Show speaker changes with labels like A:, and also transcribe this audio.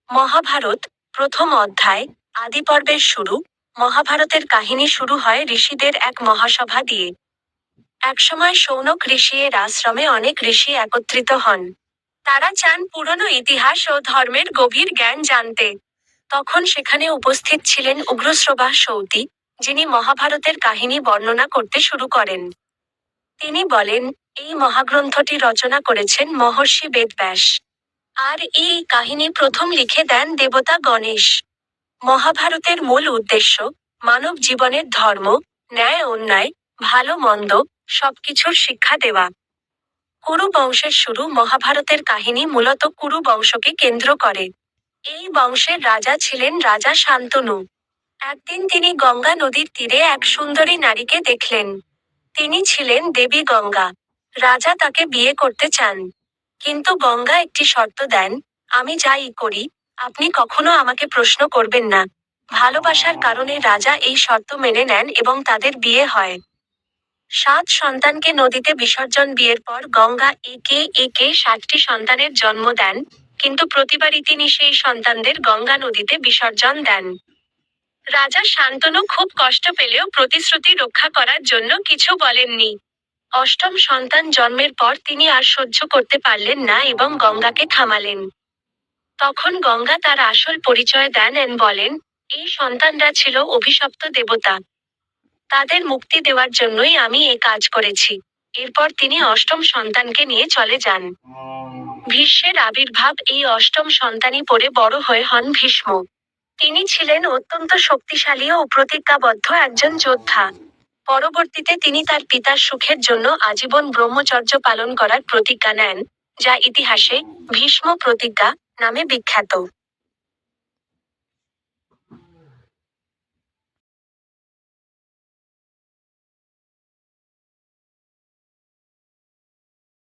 A: মহাভারত, প্রথম অধ্যায়, আদিপর্বের শুরু। মহাভারতের কাহিনী শুরু হয় ঋষিদের এক মহাসভা দিয়ে। একসময় শৌনক ঋষি এর আশ্রমে অনেক ঋষি একত্রিত হন। তারা চান পুরনো ইতিহাস ও ধর্মের গভীর জ্ঞান জানতে। তখন সেখানে উপস্থিত ছিলেন উগ্রশ্রবা সৌতি, যিনি মহাভারতের কাহিনী বর্ণনা করতে শুরু করেন। তিনি বলেন, এই মহাগ্রন্থটি রচনা করেছেন মহর্ষি বেদব্যাস। আর এই কাহিনী প্রথম লিখে দেন দেবতা গণেশ। মহাভারতের মূল উদ্দেশ্য, মানব জীবনের ধর্ম, ন্যায় অন্যায়, ভালো মন্দ, সবকিছুর শিক্ষা দেওয়া। কুরু বংশের শুরু। মহাভারতের কাহিনী মূলত কুরু বংশকে কেন্দ্র করে। এই বংশের রাজা ছিলেন রাজা শান্তনু। একদিন তিনি গঙ্গা নদীর তীরে এক সুন্দরী নারীকে দেখলেন। তিনি ছিলেন দেবী গঙ্গা। রাজা তাকে বিয়ে করতে চান। কিন্তু গঙ্গা একটি শর্ত দেন, আমি যাই করি, আপনি কখনো আমাকে প্রশ্ন করবেন না। ভালোবাসার কারণে রাজা এই শর্ত মেনে নেন এবং তাদের বিয়ে হয়। 7 সন্তানকে নদীতে বিসর্জন। বিয়ের পর গঙ্গা একে একে 7টি সন্তানের জন্ম দেন, কিন্তু প্রতিবারই তিনি সেই সন্তানদের গঙ্গা নদীতে বিসর্জন দেন। রাজা শান্তনু খুব কষ্ট পেলেও প্রতিশ্রুতি রক্ষা করার জন্য কিছু বলেননি। অষ্টম সন্তান জন্মের পর তিনি আর সহ্য করতে পারলেন না এবং গঙ্গাকে থামালেন। তখন গঙ্গা তার আসল পরিচয় দেন এবং বলেন, এই সন্তানরা ছিল অভিশপ্ত দেবতা। তাদের মুক্তি দেওয়ার জন্যই আমি এ কাজ করেছি। এরপর তিনি অষ্টম সন্তানকে নিয়ে চলে যান। ভীষ্মের আবির্ভাব। এই অষ্টম সন্তানই পরে বড় হয়ে হন ভীষ্ম। তিনি ছিলেন অত্যন্ত শক্তিশালী ও প্রতিজ্ঞাবদ্ধ একজন যোদ্ধা। পরবর্তীতে তিনি তার পিতার সুখের জন্য আজীবন ব্রহ্মচর্য পালন করার প্রতিজ্ঞা নেন, যা ইতিহাসে ভীষ্ম প্রতিজ্ঞা নামে বিখ্যাত।